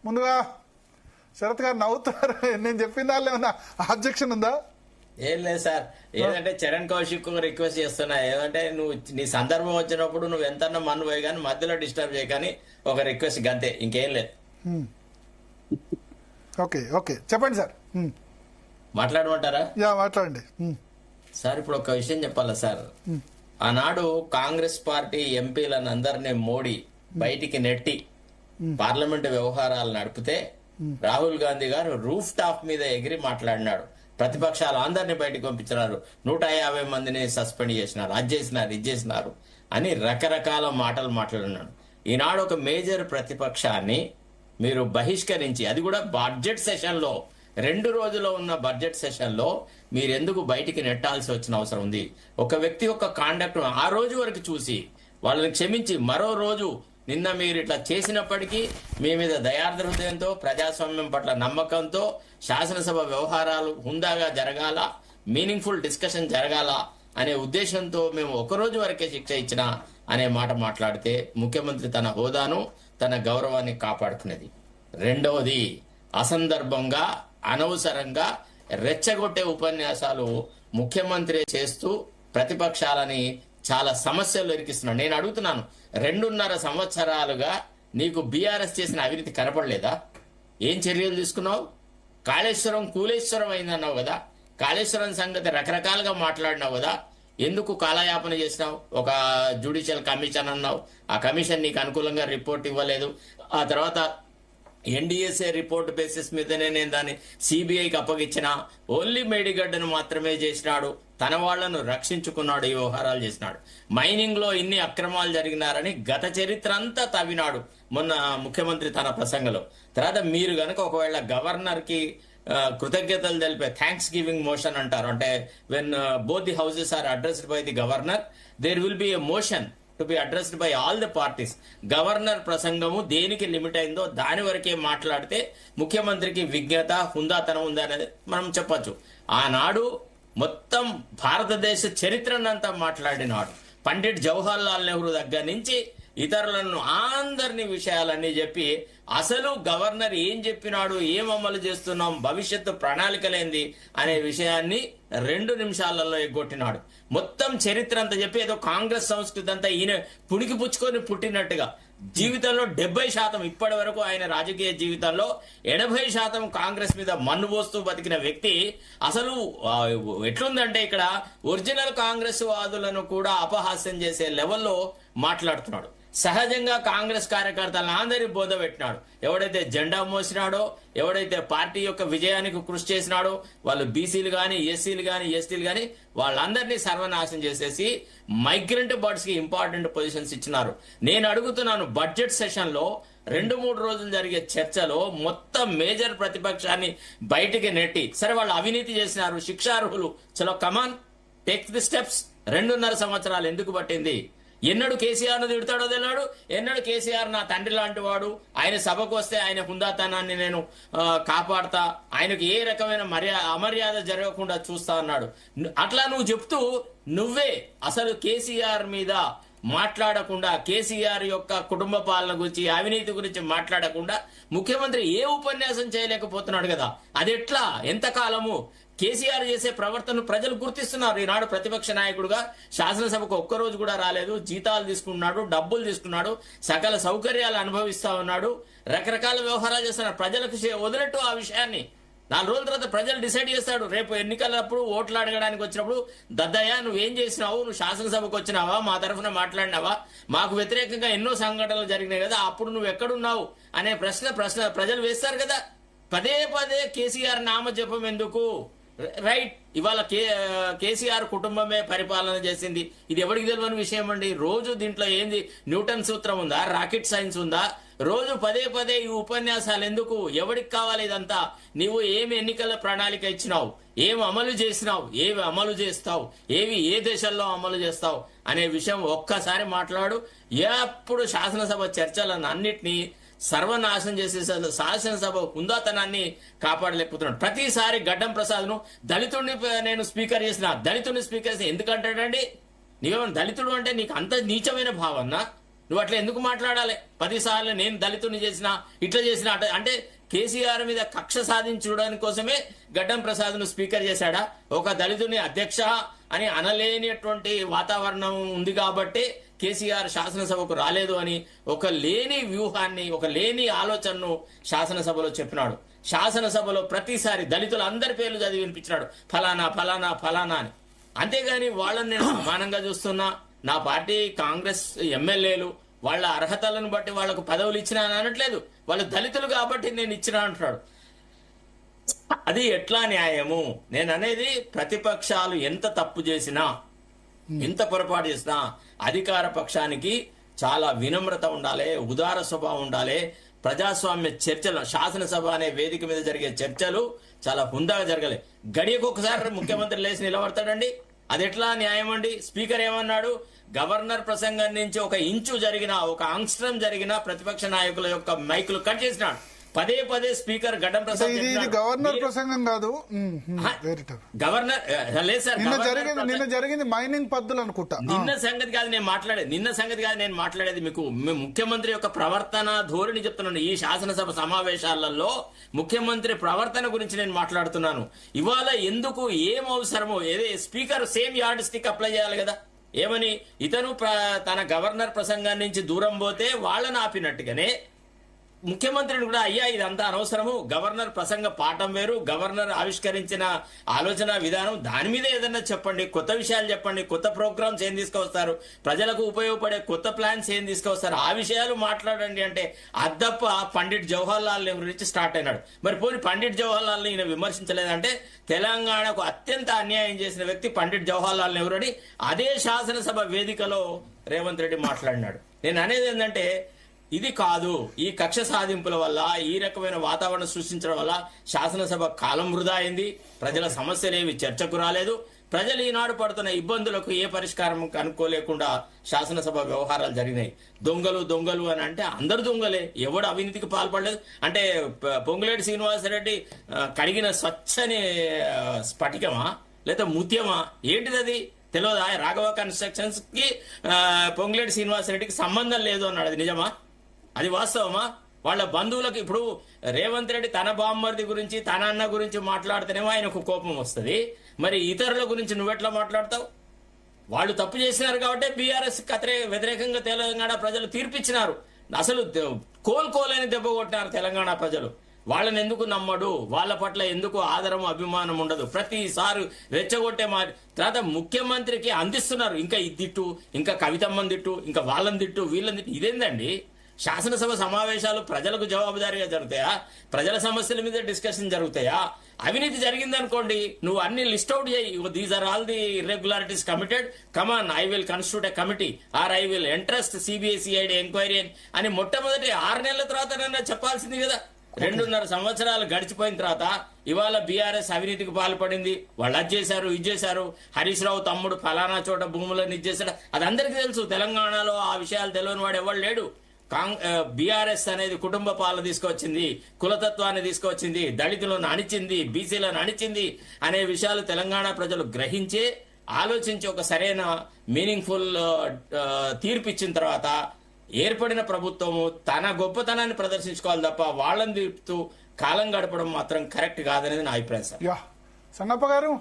ముందుగా శరత్ గారు నవ్వుతారు. నేను చెప్పిన దానిలో ఏమన్నా ఆబ్జెక్షన్ ఉందా? ఏం లేదు సార్. ఏదంటే చరణ్ కౌశిక్ రిక్వెస్ట్ చేస్తున్నా, ఏదంటే నువ్వు నీ సందర్భం వచ్చినప్పుడు నువ్వు ఎంతన్నా మన్ను పోయి కానీ మధ్యలో డిస్టర్బ్ చేయకని ఒక రిక్వెస్ట్ గంతే, ఇంకేం లేదు. ఓకే ఓకే చెప్పండి సార్. మాట్లాడమంటారా? మాట్లాడండి సార్. ఇప్పుడు ఒక విషయం చెప్పాలా సార్. ఆనాడు కాంగ్రెస్ పార్టీ ఎంపీలను అందరినీ మోడీ బయటికి నెట్టి పార్లమెంటు వ్యవహారాలు నడిపితే రాహుల్ గాంధీ గారు రూఫ్ టాప్ మీద ఎగిరి మాట్లాడినాడు. ప్రతిపక్షాలు అందరినీ బయటకు పంపించినారు, 150 మందిని సస్పెండ్ చేసినారు, అది చేసినారు, ఇది చేసినారు అని రకరకాల మాటలు మాట్లాడినాడు. ఈనాడు ఒక మేజర్ ప్రతిపక్షాన్ని మీరు బహిష్కరించి, అది కూడా బడ్జెట్ సెషన్ లో, 2 రోజుల్లో ఉన్న బడ్జెట్ సెషన్ లో మీరెందుకు బయటికి నెట్టాల్సి వచ్చిన అవసరం ఉంది? ఒక వ్యక్తి యొక్క కాండక్ట్ ఆ రోజు వరకు చూసి వాళ్ళని క్షమించి మరో రోజు నిన్న మీరు ఇట్లా చేసినప్పటికీ మీ మీద దయార్ద్ర హృదయంతో, ప్రజాస్వామ్యం పట్ల నమ్మకంతో, శాసనసభ వ్యవహారాలు హుందాగా జరగాల, మీనింగ్ఫుల్ డిస్కషన్ జరగాల అనే ఉద్దేశంతో మేము ఒక రోజు వరకే శిక్ష ఇచ్చిన అనే మాట మాట్లాడితే ముఖ్యమంత్రి తన హోదాను, తన గౌరవాన్ని కాపాడుకునేది. రెండవది, అసందర్భంగా అనవసరంగా రెచ్చగొట్టే ఉపన్యాసాలు ముఖ్యమంత్రి చేస్తూ ప్రతిపక్షాలని చాలా సమస్యలు ఇరికిస్తున్నాడు. నేను అడుగుతున్నాను, 2.5 సంవత్సరాలుగా నీకు బీఆర్ఎస్ చేసిన అవినీతి కనపడలేదా? ఏం చర్యలు తీసుకున్నావు? కాళేశ్వరం కూలేశ్వరం అయిందన్నావు కదా, కాళేశ్వరం సంగతి రకరకాలుగా మాట్లాడినావు కదా, ఎందుకు కాలయాపన చేసినావు? ఒక జ్యుడిషియల్ కమిషన్ అన్నావు, ఆ కమిషన్ నీకు అనుకూలంగా రిపోర్ట్ ఇవ్వలేదు. ఆ తర్వాత ఎన్డీఎస్ఏ రిపోర్ట్ బేసిస్ మీదనే నేను దాన్ని సిబిఐకి అప్పగించిన, ఓన్లీ మేడిగడ్డను మాత్రమే చేసినాడు, తన వాళ్లను రక్షించుకున్నాడు, ఈ వ్యవహారాలు చేసినాడు. మైనింగ్ లో ఇన్ని అక్రమాలు జరిగినారని గత చరిత్ర అంతా తవ్వినాడు మొన్న ముఖ్యమంత్రి తన ప్రసంగంలో. తర్వాత మీరు గనక ఒకవేళ గవర్నర్ కి కృతజ్ఞతలు తెలిపే థ్యాంక్స్ గివింగ్ మోషన్ అంటారు, అంటే when both the houses are addressed by the governor there will be a motion to be addressed by all the parties. Governor ప్రసంగము దేనికి లిమిట్ అయిందో దాని వరకే మాట్లాడితే ముఖ్యమంత్రికి విజ్ఞత, హుందాతనం ఉందనేది మనం చెప్పొచ్చు. ఆనాడు మొత్తం భారతదేశ చరిత్రనంతా మాట్లాడినాడు. పండిట్ జవహర్ లాల్ నెహ్రూ దగ్గర నుంచి ఇతరులను అందరినీ విషయాలన్నీ చెప్పి అసలు గవర్నర్ ఏం చెప్పినాడు, ఏం అమలు చేస్తున్నాం, భవిష్యత్తు ప్రణాళికలేంది అనే విషయాన్ని 2 నిమిషాలలో ఎగ్గొట్టినాడు. మొత్తం చరిత్ర అంతా చెప్పి ఏదో కాంగ్రెస్ సంస్కృతి అంతా ఈయన పుణికి పుచ్చుకొని పుట్టినట్టుగా జీవితంలో 70% ఇప్పటి వరకు ఆయన రాజకీయ జీవితంలో 80% కాంగ్రెస్ మీద మన్ను పోస్తూ బతికిన వ్యక్తి అసలు ఎట్లుందంటే ఇక్కడ ఒరిజినల్ కాంగ్రెస్ వాదులను కూడా అపహాస్యం చేసే లెవెల్లో మాట్లాడుతున్నాడు. సహజంగా కాంగ్రెస్ కార్యకర్తలను అందరి బోధ పెట్టినాడు. ఎవడైతే జెండా మోసినాడో, ఎవడైతే పార్టీ యొక్క విజయానికి కృషి చేసినాడో వాళ్ళు బీసీలు గాని, ఎస్సీలు గాని, ఎస్టీలు గాని వాళ్ళందరినీ సర్వనాశనం చేసేసి మైగ్రెంట్ బర్డ్స్ కి ఇంపార్టెంట్ పొజిషన్స్ ఇచ్చినారు. నేను అడుగుతున్నాను, బడ్జెట్ సెషన్ లో 2-3 రోజులు జరిగే చర్చలో మొత్తం మేజర్ ప్రతిపక్షాన్ని బయటికి నెట్టి, సరే వాళ్ళు అవినీతి చేసినారు, శిక్షార్హులు, చలో కమాన్ టేక్ ది స్టెప్స్. 2.5 సంవత్సరాలు ఎందుకు పట్టింది? ఎన్నడు కేసీఆర్ ను తిడతాడో తెలియడు, ఎన్నడు కేసీఆర్ నా తండ్రి లాంటి వాడు, ఆయన సభకు వస్తే ఆయన హుందాతనాన్ని నేను కాపాడతా, ఆయనకు ఏ రకమైన అమర్యాద జరగకుండా చూస్తా అన్నాడు. అట్లా నువ్వు చెప్తూ నువ్వే అసలు కేసీఆర్ మీద మాట్లాడకుండా, కేసీఆర్ యొక్క కుటుంబ పాలన గురించి, అవినీతి గురించి మాట్లాడకుండా ముఖ్యమంత్రి ఏ ఉపన్యాసం చేయలేకపోతున్నాడు కదా. అది ఎట్లా? ఎంతకాలము? కేసీఆర్ చేసే ప్రవర్తనను ప్రజలు గుర్తిస్తున్నారు. ఈనాడు ప్రతిపక్ష నాయకుడుగా శాసనసభకు ఒక్కరోజు కూడా రాలేదు, జీతాలు తీసుకున్నాడు, డబ్బులు తీసుకున్నాడు, సకల సౌకర్యాలు అనుభవిస్తా ఉన్నాడు, రకరకాల వ్యవహారాలు చేస్తున్నారు. ప్రజలకు వదిలేట్టు ఆ విషయాన్ని 4 రోజుల తర్వాత ప్రజలు డిసైడ్ చేస్తాడు. రేపు ఎన్నికలప్పుడు ఓట్లు అడగడానికి వచ్చినప్పుడు, దద్దయ్య నువ్వేం చేసినావు, నువ్వు శాసనసభకు వచ్చినావా, మా తరఫున మాట్లాడినావా, మాకు వ్యతిరేకంగా ఎన్నో సంఘటనలు జరిగినాయి కదా, అప్పుడు నువ్వు ఎక్కడున్నావు అనే ప్రశ్న ప్రజలు వేస్తారు కదా. పదే కేసీఆర్ నామజపం ఎందుకు? రైట్, ఇవాళ కేసీఆర్ కుటుంబమే పరిపాలన చేసింది, ఇది ఎవరికి తెలియని విషయం అండి. రోజు దీంట్లో ఏంది, న్యూటన్ సూత్రం ఉందా, రాకెట్ సైన్స్ ఉందా? రోజు పదే ఈ ఉపన్యాసాలు ఎందుకు? ఎవరికి కావాలి ఇదంతా? నీవు ఏమి ఎన్నికల ప్రణాళిక ఇచ్చినావు, ఏమి అమలు చేసినావు, ఏవి అమలు చేస్తావు, ఏవి ఏ దేశంలో అమలు చేస్తావు అనే విషయం ఒక్కసారి మాట్లాడు. ఎప్పుడు శాసనసభ చర్చలను అన్నిటినీ సర్వనాశనం చేసే శాసనసభ హుందాతనాన్ని కాపాడలేకపోతున్నాడు. ప్రతిసారి గడ్డం ప్రసాద్ ను దళితుడిని నేను స్పీకర్ చేసిన, దళితుడిని స్పీకర్ చేసిన ఎందుకంటాడండి? నీవేమన్నా దళితుడు అంటే నీకు అంత నీచమైన భావన? నువ్వు అట్లా ఎందుకు మాట్లాడాలి? 10 సార్లు నేను దళితుని చేసిన, ఇట్లా చేసిన అంటే కేసీఆర్ మీద కక్ష సాధించడానికి కోసమే గడ్డం ప్రసాద్ ను స్పీకర్ చేశాడా? ఒక దళితుని అధ్యక్ష అని అనలేనిటువంటి వాతావరణం ఉంది కాబట్టి కేసీఆర్ శాసనసభకు రాలేదు అని ఒక లేని వ్యూహాన్ని, ఒక లేని ఆలోచనను శాసనసభలో చెప్పినాడు. శాసనసభలో ప్రతిసారి దళితులు అందరి పేర్లు చదివి వినిపించినాడు, ఫలానా ఫలానా ఫలానా అని. అంతేగాని వాళ్ళని నేను సమానంగా చూస్తున్నా, నా పార్టీ కాంగ్రెస్ ఎమ్మెల్యేలు వాళ్ళ అర్హతలను బట్టి వాళ్లకు పదవులు ఇచ్చినా అని అనట్లేదు, వాళ్ళు దళితులు కాబట్టి నేను ఇచ్చినా అంటున్నాడు. అది ఎట్లా న్యాయము? నేను అనేది ప్రతిపక్షాలు ఎంత తప్పు చేసినా, ఎంత పొరపాటు చేసినా అధికార పక్షానికి చాలా వినమ్రత ఉండాలి, ఉదార స్వభావం ఉండాలి. ప్రజాస్వామ్య చర్చలు, శాసనసభ అనే వేదిక మీద జరిగే చర్చలు చాలా హుందాగా జరగాలి. గడియకు ఒకసారి ముఖ్యమంత్రి లేచి నిలబడతాడండి, అది ఎట్లా న్యాయం అండి? స్పీకర్ ఏమన్నాడు? గవర్నర్ ప్రసంగం నుంచి 1 ఇంచు జరిగిన, 1 అంగుళం జరిగిన ప్రతిపక్ష నాయకుల యొక్క మైకులు కట్ చేసినాడు. పదే పదే స్పీకర్ గడ్డం ప్రసాద్ గవర్నర్ ప్రసంగం కాదు, గవర్నర్ లేదు సార్, నిన్న జరిగింది మైనింగ్ పద్ధతులు అనుకుంటా. నిన్న సంగతి కాదు నేను మాట్లాడేది మీకు ముఖ్యమంత్రి యొక్క ప్రవర్తన ధోరణి చెప్తున్నాను. ఈ శాసనసభ సమావేశాలలో ముఖ్యమంత్రి ప్రవర్తన గురించి నేను మాట్లాడుతున్నాను. ఇవాళ ఎందుకు ఏం అవసరమో ఏదే speaker same yard stick apply చేయాలి కదా. ఏమని? ఇతను తన గవర్నర్ ప్రసంగం నుంచి దూరం పోతే వాళ్ళని ఆపినట్టుగానే ముఖ్యమంత్రిని కూడా అయ్యా ఇదంతా అనవసరము, గవర్నర్ ప్రసంగ పాఠం వేరు, గవర్నర్ ఆవిష్కరించిన ఆలోచన విధానం దాని మీద ఏదన్నా చెప్పండి, కొత్త విషయాలు చెప్పండి, కొత్త ప్రోగ్రామ్స్ ఏం తీసుకొస్తారు, ప్రజలకు ఉపయోగపడే కొత్త ప్లాన్స్ ఏం తీసుకొస్తారు, ఆ విషయాలు మాట్లాడండి అంటే అద్దప్ప పండిట్ జవహర్ లాల్ నెహ్రూ నుంచి స్టార్ట్ అయినాడు. మరి పోనీ పండిట్ జవహర్ లాల్ ఈయన విమర్శించలేదంటే తెలంగాణకు అత్యంత అన్యాయం చేసిన వ్యక్తి పండిట్ జవహర్ లాల్ నెహ్రూ అని అదే శాసనసభ వేదికలో రేవంత్ రెడ్డి మాట్లాడినాడు. నేను అనేది ఏంటంటే ఇది కాదు, ఈ కక్ష సాధింపుల వల్ల, ఈ రకమైన వాతావరణం సృష్టించడం వల్ల శాసనసభ కాలం వృధా అయింది. ప్రజల సమస్యలేవి చర్చకు రాలేదు. ప్రజలు ఈనాడు పడుతున్న ఇబ్బందులకు ఏ పరిష్కారం కనుక్కోలేకుండా శాసనసభ వ్యవహారాలు జరిగినాయి. దొంగలు అని అంటే అందరు దొంగలే, ఎవడు అవినీతికి పాల్పడలేదు. అంటే పొంగులేటి శ్రీనివాసరెడ్డి కడిగిన స్వచ్ఛని స్ఫటికమా లేదా ముత్యమా ఏంటిది? అది తెలియదా? రాఘవ కన్స్ట్రక్షన్స్ కి పొంగులేటి శ్రీనివాసరెడ్డికి సంబంధం లేదు అన్నాడు. అది నిజమా? అది వాస్తవమా? వాళ్ళ బంధువులకు ఇప్పుడు రేవంత్ రెడ్డి తన బామ్మర్ది గురించి, తన అన్న గురించి మాట్లాడితేనేమో ఆయనకు కోపం వస్తుంది. మరి ఇతరుల గురించి నువ్వెట్లా మాట్లాడతావు? వాళ్ళు తప్పు చేసినారు కాబట్టి బీఆర్ఎస్ వ్యతిరేకంగా తెలంగాణ ప్రజలు తీర్పిచ్చినారు. అసలు కోలుకోలేని దెబ్బ కొట్టినారు తెలంగాణ ప్రజలు. వాళ్ళని ఎందుకు నమ్మడు? వాళ్ళ పట్ల ఎందుకు ఆదరం, అభిమానం ఉండదు? ప్రతిసారి రెచ్చగొట్టే తర్వాత ముఖ్యమంత్రికి అందిస్తున్నారు. ఇంకా ఇది తిట్టు, ఇంకా కవితమ్మని తిట్టు, ఇంకా వాళ్ళని తిట్టు, వీళ్ళని తిట్టు. ఇదేందండి? శాసనసభ సమావేశాలు ప్రజలకు జవాబుదారీగా జరుగుతాయా? ప్రజల సమస్యల మీద డిస్కషన్ జరుగుతాయా? అవినీతి జరిగిందనుకోండి, నువ్వు అన్ని లిస్ట్ అవుట్ చేయి. These are all the irregularities committed, come on I will constitute a committee or I will entrust CBI enquiry అని మొట్టమొదటి 6 నెలల తర్వాత చెప్పాల్సింది కదా. 2.5 సంవత్సరాలు గడిచిపోయిన తర్వాత ఇవాళ బీఆర్ఎస్ అవినీతికి పాల్పడింది, వాళ్ళు అది చేశారు, ఇది చేశారు, హరీష్ రావు తమ్ముడు ఫలానా చోట భూములను ఇచ్చేసాడు, అది అందరికీ తెలుసు. తెలంగాణలో ఆ విషయాలు తెలియని వాడు ఎవరు లేడు. బీఆర్ఎస్ అనేది కుటుంబ పాలన తీసుకొచ్చింది, కులతత్వాన్ని తీసుకొచ్చింది, దళితులను అణిచింది, బీసీలను అణిచింది అనే విషయాలు తెలంగాణ ప్రజలు గ్రహించి ఆలోచించి ఒక సరైన మీనింగ్ఫుల్ తీర్పు ఇచ్చిన తర్వాత ఏర్పడిన ప్రభుత్వము తన గొప్పతనాన్ని ప్రదర్శించుకోవాలి తప్ప వాళ్ళని తీర్పుతూ కాలం గడపడం మాత్రం కరెక్ట్ కాదనేది నా అభిప్రాయం సార్. సంగప్ప గారు.